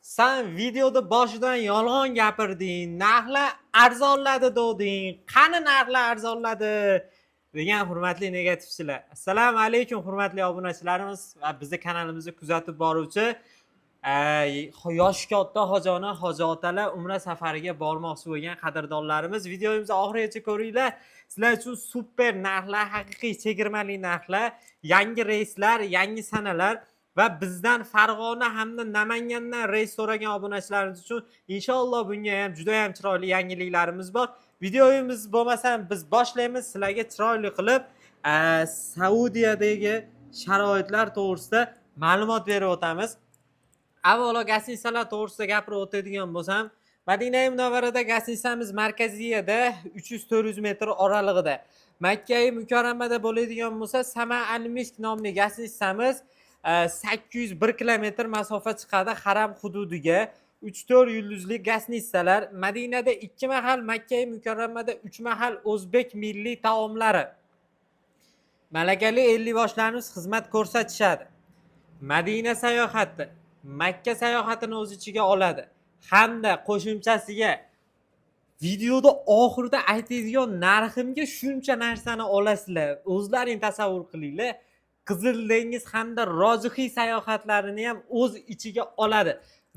Sen videoda boshidan yolg'on gapirding, narxlar arzonladi deding. Qani narxlar arzonladi degan hurmatli negativchilar. Assalomu alaykum hurmatli obunachilarimiz va bizni kanalimizni kuzatib boruvchi yoshi katta hojona, hoji otalar umra safariga bormoqchi bo'lgan qadrdonlarimiz, videomizni oxirigacha ko'ringlar. Sizlar uchun super narxlar, haqiqiy chegirmali narxlar, yangi reyslar, yangi sanalar va bizdan Farg'ona hamda Namangandan reys so'ragan obunachilarimiz uchun inshaalloh bunga ham juda ham chiroyli yangiliklarimiz bor. Videomiz bo'lmasa biz boshlaymiz. Sizlarga chiroyli qilib Saudiyadagi sharoitlar to'g'risida ma'lumot berib o'tamiz. Avvalo gastinisalar to'g'risida gapirib o'tadigan bo'lsam, Madina-i Munavvarada gastinitsamiz markaziyada 300-400 metr oralig'ida. Makka-i Mukarramada bo'ladigan bo'lsa, Sama al-Misk nomli gastinitsamiz 801 kilometr masofa chiqadi haram hududiga. 3-4 yulduzli gastinitsalar, Madinada 2 mahal, Makka-i Mukarramada 3 mahal o'zbek milliy taomlari. Malakali 50 boshlarimiz xizmat ko'rsatishadi. Madina sayohati Makka sayohatini o'z ichiga oladi. Hamda qo'shimchasiga videoda oxirida aytadigan narximga shuncha narsani olasizlar. O'zlaring tasavvur qilinglar. Qizil dengiz hamda rojixiy sayohatlarini ham o'z ichiga oladi.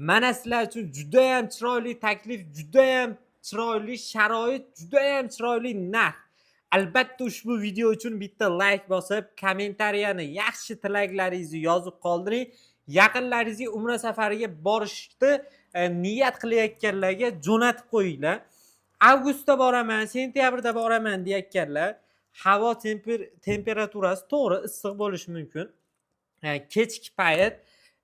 Mana sizlar uchun juda ham chiroyli taklif, juda ham chiroyli sharoit, juda ham chiroyli narx. Albatta ushbu video uchun bitta like bosib, kommentariyani yaxshi tilaklaringizni yozib qoldiring. Yaqinlaringizga umra safariga borishni niyat qilayotganlarga jo'natib qo'yinglar. Avgustda boraman, sentyabrda boraman deyotganlar, havo temperaturasi to'g'ri issiq bo'lishi mumkin. Kechki payt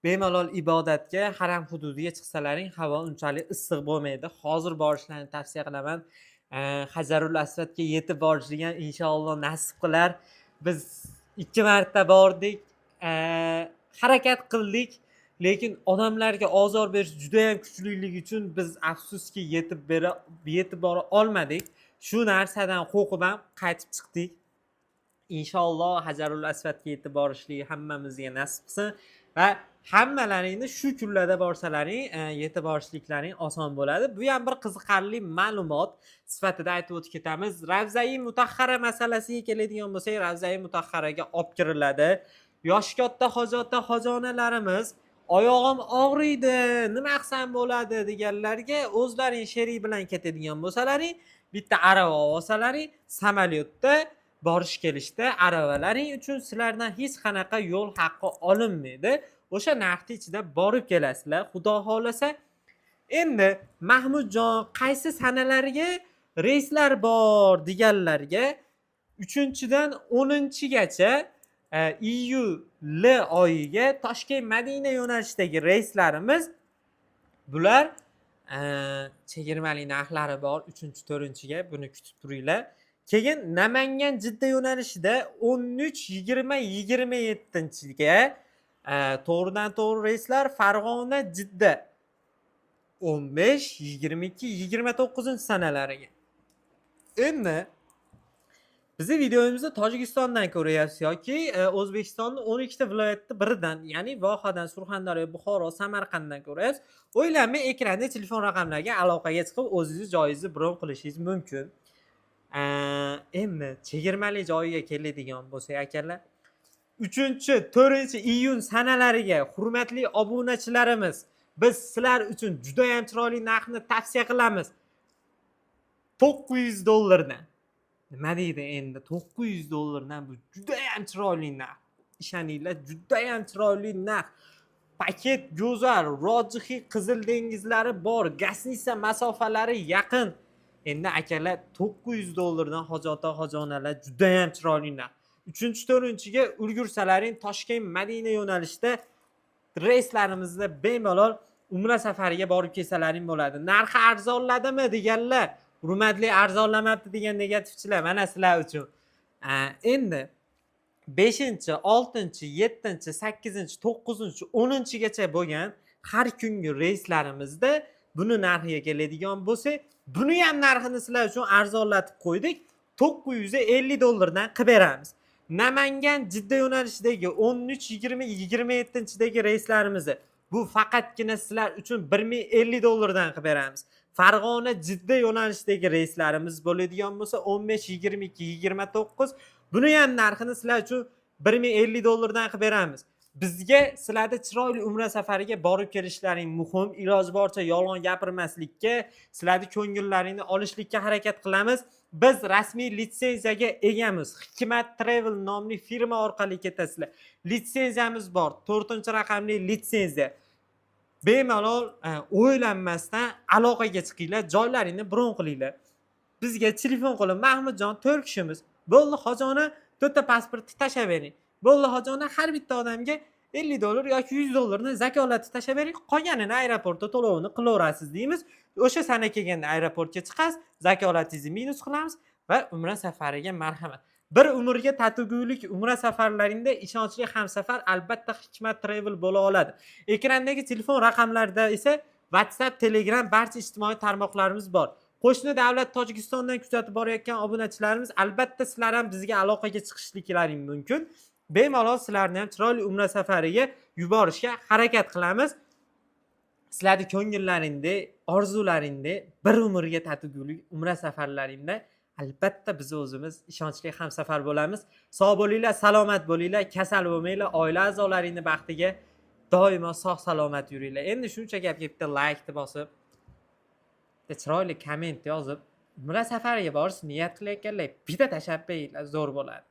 bemalol ibodatga, haram hududiga chiqsalaring havo unchalik issiq bo'lmaydi. Hozir borishlarini tavsiya qilaman. Hajarul Aswadga yetib borishni ham inshaalloh nasib qilar. Biz 2 marta bordik, harakat qildik, lekin odamlarga ozor berish juda ham kuchliligi uchun biz afsuski yetib bora olmadik. Shu narsadan qo'rqib ham qaytib chiqdik. Inshaalloh Hajarul Aswadga yetib borishlik hammamizga nasib qilsin va hammalaringni shu kunlarda borsalaring yetib borishliklaring oson bo'ladi. Bu ham bir qiziqarli ma'lumot sifatida aytib o'tib ketamiz. Ravza-i Mutahhara masalasiga keladigan bo'lsak, Ravza-i Mutahharaga olib kiriladi. Yoshi katta hojota hojonalarimiz oyog'im og'riydi, nima qilsam bo'ladi deganlarga o'zlaring sherik bilan ketadigan bo'lsalaring, bitta arava olsalaring, samolyotda borish kelishda aravalaring uchun sizlardan hech qanaqa yo'l haqqi olinmaydi. O'sha narxning ichida borib kelasizlar, xudo xolasa. Endi Mahmudjon qaysi sanalarga reyslar bor deganlarga 3-dan 10-gacha iyul oyiga Toshkent Madina yo'nalishidagi reyslarimiz bular chegirmali narxlari bor 3-4ga, buni kutib turinglar. Keyin Namangan Jidda yo'nalishida 13-20-27ga to'g'ridan to'g'ri reyslar, Farg'ona Jidda 15-22-29 sanalariga. Endi bizi videomizni Tojikistondan ko'ryapsiz yoki O'zbekistonning 12 ta viloyatida biridan, ya'ni Vohadan, Surxondaryo, Buxoro, Samarqanddan ko'ryapsiz. O'ylanmay ekranda telefon raqamlariga aloqaga chiqib o'zingiz joyingizni bron qilishingiz mumkin. Endi chegirmali joyiga keladigan bo'lsak akalar, 3-4 iyun sanalariga hurmatli obunachilarimiz, biz sizlar uchun juda ham chiroyli narxni tavsiya qilamiz. $900 nima deydi endi? $900 bu juda ham chiroyli narx. Ishoninglar, juda ham chiroyli narx. Paket go'zal, rojixiy qizil dengizlari bor, gastinitsa masofalari yaqin. Endi akalar $900 dan hojota hojonalar juda ham chiroyli narx. 3-4ga ulgursalaring Toshkent Madina yo'nalishida reyslarimizda bemalol umra safariga borib kelsalaring bo'ladi. Narxi arzonladimi deganlar, hurmatli arzonlamabdi degan negativchilar mana sizlar uchun. Endi 5, 6, 7, 8, 9, 10gacha bo'lgan har kungi reyslarimizda buni narxiga keladigan bo'lsak, buni ham narxini sizlar uchun arzonlatib qo'ydik. $950 dan qilib beramiz. Namangan Jidda yo'nalishidagi 13-20-27dagi reyslarimizni Bu faqatgina sizlar uchun 1050 dollardan qilib beramiz. Farg'ona Jidda yo'nalishdagi reyslarimiz bo'ladigan bo'lsa 15, 22, 29. Buni ham narxini sizlar uchun 1050 dollardan qilib beramiz. Bizga sizlarda chiroyli umra safariga borib kelishlaring muhim. Iloji boricha yolg'on gapirmaslikka, sizlarning ko'ngillaringni olishlikka harakat qilamiz. Biz rasmiy litsenziyaga egamiz. Hikmat Travel nomli firma orqali ketasizlar. Litsenziyamiz bor. 4-raqamli litsenziya. Bemalol o'ylanmasdan aloqaga chiqinglar, joylaringni bron qilinglar. Bizga telefon qilib, Mahmudjon 4 kishimiz. Bo'ldi hojona 4 ta pasportni tashab bering. Bo'ldi hojona har bitta odamga 50 dollar yoki 100 dollarni zakolatni tashab bering. Qolganini aeroportda to'lovini qilaverasiz deymiz. O'sha sana kelganda aeroportga chiqasiz, zakolatingizni minus qilamiz va umra safariga marhamat. Bir umrga tatigulik umra safarlaringda ishonchli hamsafar albatta Hikmat Travel bo'la oladi. Ekrandagi telefon raqamlarida esa WhatsApp, Telegram barcha ijtimoiy tarmoqlarimiz bor. Qo'shni davlat Tojikistondan kuzatib borayotgan obunachilarimiz albatta sizlar ham bizga aloqaga chiqishliklaring mumkin. Bemalol sizlarni ham chiroyli umra safariga yuborishga harakat qilamiz. Sizlarning ko'ngillaringda, orzularingda bir umrga tatigulik umra safarlaringda albatta biz o'zimiz ishonchli hamsafar bo'lamiz. Sog' bo'linglar, salomat bo'linglar, kasal bo'lmanglar, oila a'zolaringning baxtiga doimo sog' salomat yuringlar. Endi shuncha gapga bitta like bosib, bitta chiroyli komment yozib, umra safariga borish niyat qilayotganlar bitta tashabbus zo'r bo'ladi.